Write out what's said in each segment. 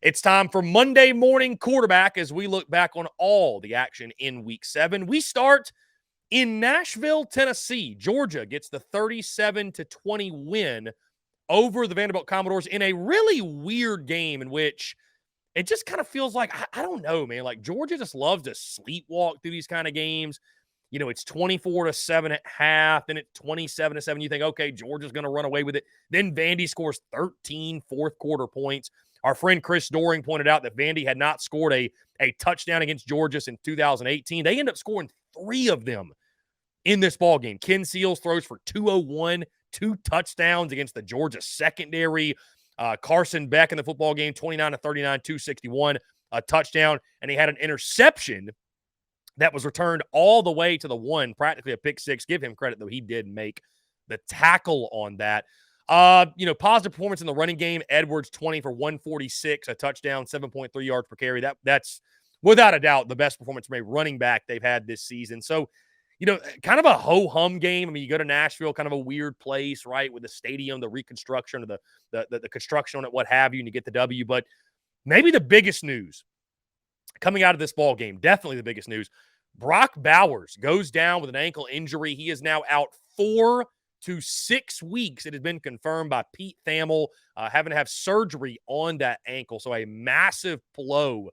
It's time for Monday Morning Quarterback as we look back on all the action in Week 7. We start in Nashville, Tennessee. Georgia gets the 37-20 win over the Vanderbilt Commodores in a really weird game in which it just kind of feels like, I don't know, man. Like Georgia just loves to sleepwalk through these kind of games. You know, it's 24-7 at half, then it's 27-7. You think, okay, Georgia's going to run away with it. Then Vandy scores 13 fourth quarter points. Our friend Chris Doring pointed out that Vandy had not scored a touchdown against Georgia since 2018. They end up scoring 3 of them in this ball game. Ken Seals throws for 201, 2 touchdowns against the Georgia secondary. Carson Beck in the football game, 29-39, 261, a touchdown. And he had an interception that was returned all the way to the 1, practically a pick 6. Give him credit, though. He did make the tackle on that. Positive performance in the running game. Edwards, 20 for 146, a touchdown, 7.3 yards per carry. That's without a doubt the best performance from a running back they've had this season. So, kind of a ho-hum game. I mean, you go to Nashville, kind of a weird place, right, with the stadium, the reconstruction, or the construction on it, what have you, and you get the W. But maybe the biggest news coming out of this ball game, definitely the biggest news, Brock Bowers goes down with an ankle injury. He is now out 4 to 6 weeks. It has been confirmed by Pete Thamel, having to have surgery on that ankle. So a massive blow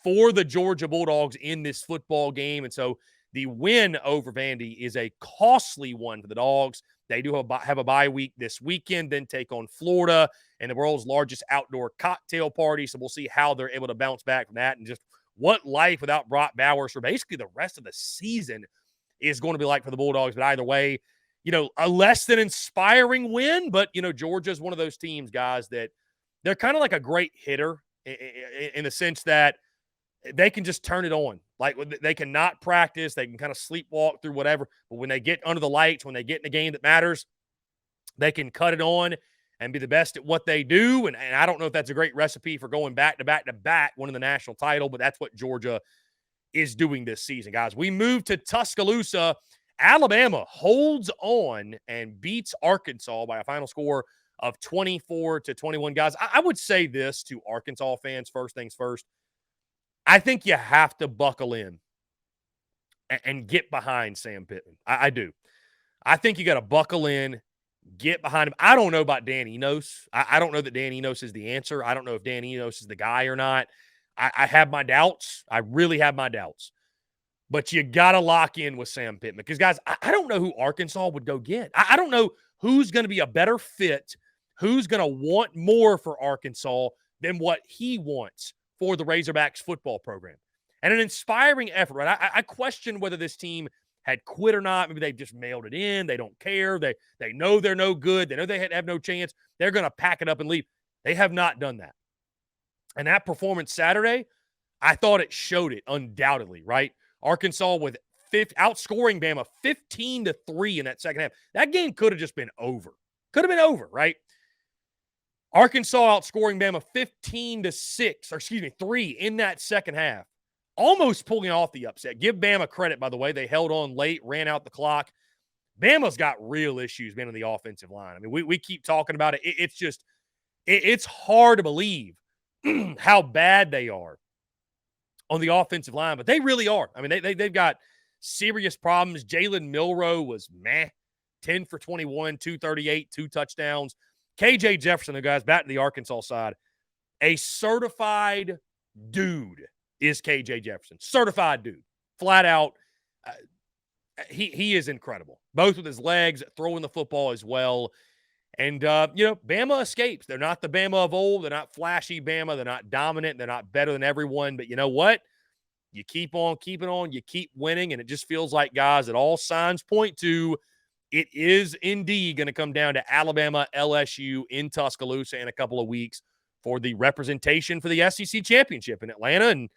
for the Georgia Bulldogs in this football game. And so the win over Vandy is a costly one for the Dogs. They do have a bye week this weekend, then take on Florida and the world's largest outdoor cocktail party. So we'll see how they're able to bounce back from that and just what life without Brock Bowers for basically the rest of the season is going to be like for the Bulldogs. But either way, a less than inspiring win. But, Georgia's one of those teams, guys, that they're kind of like a great hitter in the sense that they can just turn it on. Like they cannot practice. They can kind of sleepwalk through whatever. But when they get under the lights, when they get in a game that matters, they can cut it on and be the best at what they do. And I don't know if that's a great recipe for going back to back, winning the national title, but that's what Georgia is doing this season, guys. We move to Tuscaloosa. Alabama holds on and beats Arkansas by a final score of 24-21. Guys, I would say this to Arkansas fans, first things first. I think you have to buckle in and get behind Sam Pittman. I do. I think you got to buckle in, get behind him. I don't know about Dan Enos. I don't know that Dan Enos is the answer. I don't know if Dan Enos is the guy or not. I have my doubts. I really have my doubts. But you got to lock in with Sam Pittman. Because, guys, I don't know who Arkansas would go get. I don't know who's going to be a better fit, who's going to want more for Arkansas than what he wants for the Razorbacks football program. And an inspiring effort, right? I question whether this team had quit or not. Maybe they just mailed it in. They don't care. They know they're no good. They know they have no chance. They're going to pack it up and leave. They have not done that. And that performance Saturday, I thought it showed it undoubtedly, right? Arkansas with outscoring Bama 15-3 in that second half. That game could have just been over. Could have been over, right? Arkansas outscoring Bama 3 in that second half. Almost pulling off the upset. Give Bama credit, by the way. They held on late, ran out the clock. Bama's got real issues, man, on the offensive line. I mean, we keep talking about it. It's hard to believe how bad they are on the offensive line, but they really are. I mean, they've got serious problems. Jalen Milroe was 10 for 21, 238, 2 touchdowns. KJ Jefferson, the guys, back to the Arkansas side, a certified dude is KJ Jefferson. Certified dude. Flat out. He is incredible. Both with his legs, throwing the football as well. And, Bama escapes. They're not the Bama of old. They're not flashy Bama. They're not dominant. They're not better than everyone. But you know what? You keep on keeping on. You keep winning. And it just feels like, guys, that all signs point to it is indeed going to come down to Alabama, LSU in Tuscaloosa in a couple of weeks for the representation for the SEC championship in Atlanta. And,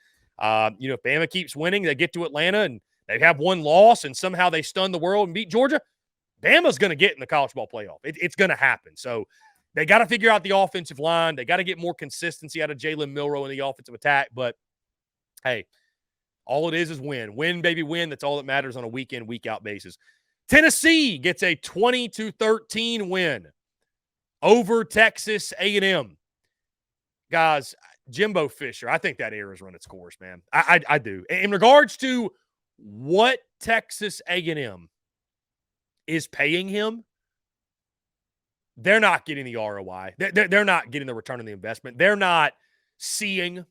if Bama keeps winning, they get to Atlanta and they have one loss and somehow they stun the world and beat Georgia. Bama's going to get in the college ball playoff. It's going to happen. So they got to figure out the offensive line. They got to get more consistency out of Jalen Milroe in the offensive attack. But, hey, all it is win. Win, baby, win. That's all that matters on a week-in, week-out basis. Tennessee gets a 20-13 win over Texas A&M. Guys, Jimbo Fisher, I think that era's run its course, man. I do. In regards to what Texas A&M is paying him, they're not getting the ROI. They're not getting the return on the investment. They're not seeing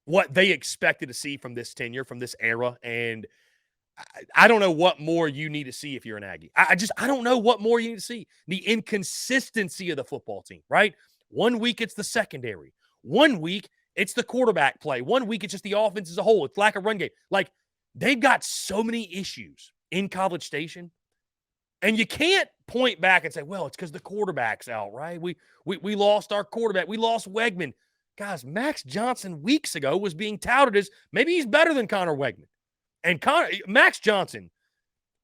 what they expected to see from this tenure, from this era. And I don't know what more you need to see if you're an Aggie. I don't know what more you need to see. The inconsistency of the football team, right? 1 week it's the secondary. 1 week it's the quarterback play. 1 week it's just the offense as a whole. It's lack of run game. Like, they've got so many issues in College Station. And you can't point back and say, well, it's because the quarterback's out, right? We lost our quarterback. We lost Wegman. Guys, Max Johnson weeks ago was being touted as maybe he's better than Connor Wegman. And Max Johnson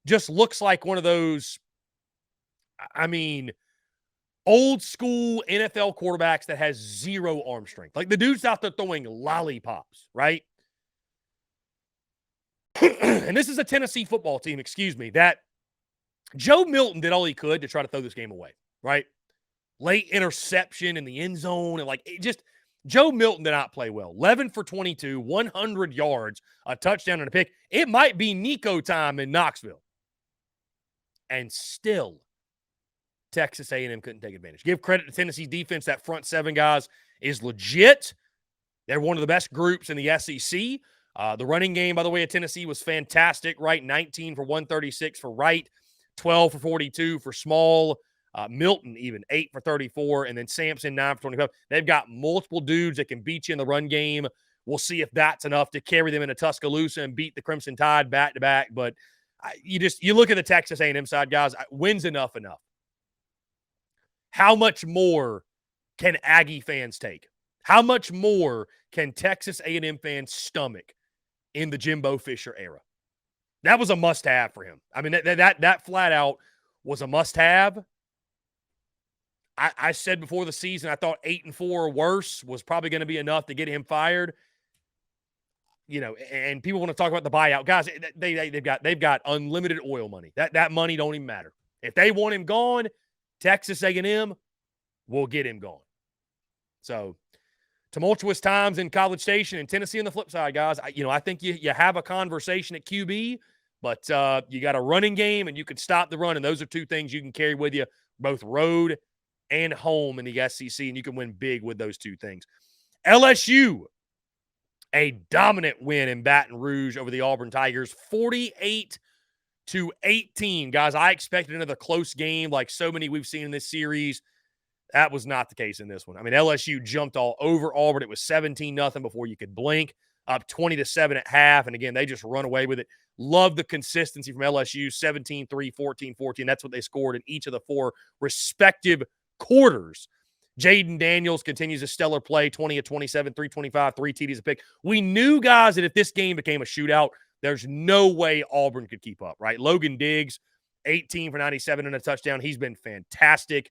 just looks like one of those, I mean, old school NFL quarterbacks that has zero arm strength. Like, the dude's out there throwing lollipops, right? And this is a Tennessee football team, that Joe Milton did all he could to try to throw this game away, right? Late interception in the end zone. And Joe Milton did not play well. 11 for 22, 100 yards, a touchdown and a pick. It might be Nico time in Knoxville. And still, Texas A&M couldn't take advantage. Give credit to Tennessee's defense. That front seven, guys, is legit. They're one of the best groups in the SEC. The running game, by the way, at Tennessee was fantastic, right? 19 for 136 for Wright, 12 for 42 for Small. Milton even 8 for 34, and then Sampson 9 for 25. They've got multiple dudes that can beat you in the run game. We'll see if that's enough to carry them into Tuscaloosa and beat the Crimson Tide back to back. But you look at the Texas A&M side, guys. Wins enough. How much more can Aggie fans take? How much more can Texas A&M fans stomach in the Jimbo Fisher era? That was a must-have for him. I mean, that flat out was a must-have. I said before the season, I thought 8-4 or worse was probably going to be enough to get him fired. And people want to talk about the buyout. Guys, they've got unlimited oil money. That money don't even matter. If they want him gone, Texas A&M will get him gone. So, tumultuous times in College Station and Tennessee on the flip side, guys. I think you have a conversation at QB, but you got a running game and you can stop the run, and those are two things you can carry with you, both road and home in the SEC, and you can win big with those two things. LSU, a dominant win in Baton Rouge over the Auburn Tigers, 48-18. Guys, I expected another close game like so many we've seen in this series. That was not the case in this one. I mean, LSU jumped all over Auburn. It was 17-0 before you could blink, up 20-7 at half. And again, they just run away with it. Love the consistency from LSU, 17-3, 14-14. That's what they scored in each of the four respective quarters. Jaden Daniels continues a stellar play, 20-27, 325, 3 TDs a pick. We knew, guys, that if this game became a shootout, there's no way Auburn could keep up, right? Logan Diggs, 18 for 97 and a touchdown. He's been fantastic.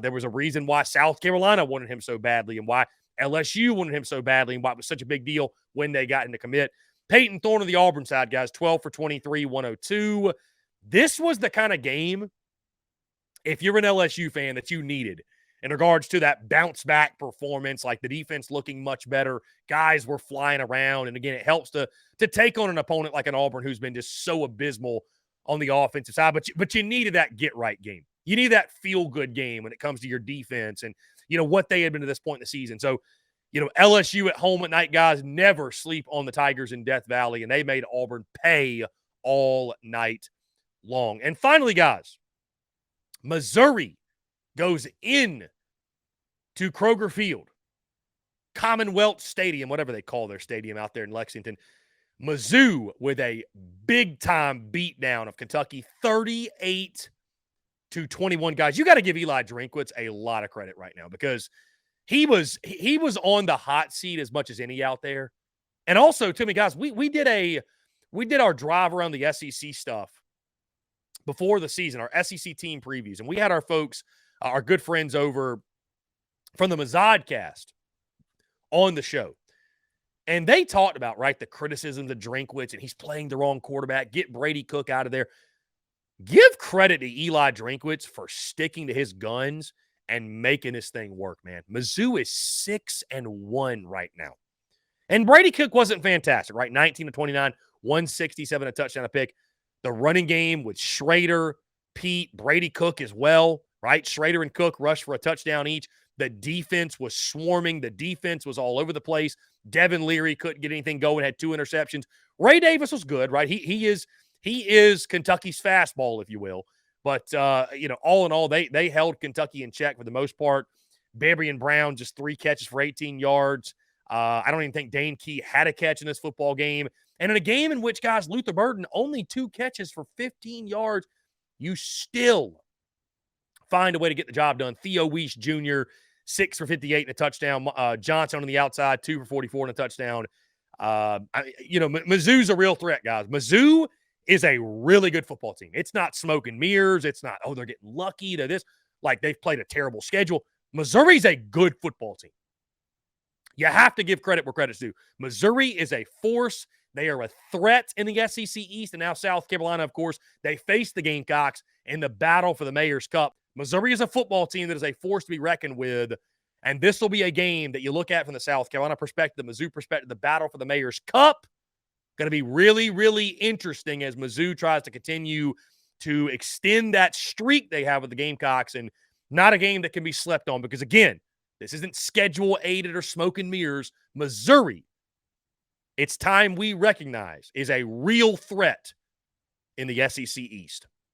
There was a reason why South Carolina wanted him so badly and why LSU wanted him so badly and why it was such a big deal when they got him to commit. Peyton Thorne on the Auburn side, guys, 12 for 23, 102. This was the kind of game, if you're an LSU fan, that you needed in regards to that bounce back performance, like the defense looking much better. Guys were flying around. And again, it helps to take on an opponent like an Auburn who's been just so abysmal on the offensive side. But you needed that get right game. You need that feel good game when it comes to your defense and, what they had been to this point in the season. So, LSU at home at night, guys, never sleep on the Tigers in Death Valley. And they made Auburn pay all night long. And finally, guys, Missouri goes in to Kroger Field, Commonwealth Stadium, whatever they call their stadium out there in Lexington. Mizzou with a big-time beatdown of Kentucky, 38-21. Guys, you got to give Eli Drinkwitz a lot of credit right now because he was on the hot seat as much as any out there. And also, to me, guys, we did our drive around the SEC stuff before the season, our SEC team previews, and we had our folks, our good friends over from the Mizzodcast on the show. And they talked about, right, the criticisms of Drinkwitz, and he's playing the wrong quarterback, get Brady Cook out of there. Give credit to Eli Drinkwitz for sticking to his guns and making this thing work, man. Mizzou is 6-1 right now. And Brady Cook wasn't fantastic, right? 19 to 29, 167, a touchdown, a pick. The running game with Schrader, Pete, Brady Cook as well, right? Schrader and Cook rushed for a touchdown each. The defense was swarming. The defense was all over the place. Devin Leary couldn't get anything going, had 2 interceptions. Ray Davis was good, right? He is Kentucky's fastball, if you will. But all in all, they held Kentucky in check for the most part. Barian Brown just 3 catches for 18 yards. I don't even think Dane Key had a catch in this football game. And in a game in which, guys, Luther Burden only 2 catches for 15 yards, you still find a way to get the job done. Theo Weiss Jr., 6 for 58 and a touchdown. Johnson on the outside, 2 for 44 and a touchdown. Mizzou's a real threat, guys. Mizzou is a really good football team. It's not smoke and mirrors. It's not, they're getting lucky to this. Like, they've played a terrible schedule. Missouri's a good football team. You have to give credit where credit's due. Missouri is a force. They are a threat in the SEC East, and now South Carolina, of course. They face the Gamecocks in the battle for the Mayor's Cup. Missouri is a football team that is a force to be reckoned with, and this will be a game that you look at from the South Carolina perspective, the Mizzou perspective, the battle for the Mayor's Cup. Going to be really, really interesting as Mizzou tries to continue to extend that streak they have with the Gamecocks, and not a game that can be slept on because, again, this isn't schedule-aided or smoke and mirrors. Missouri, it's time we recognize, is a real threat in the SEC East.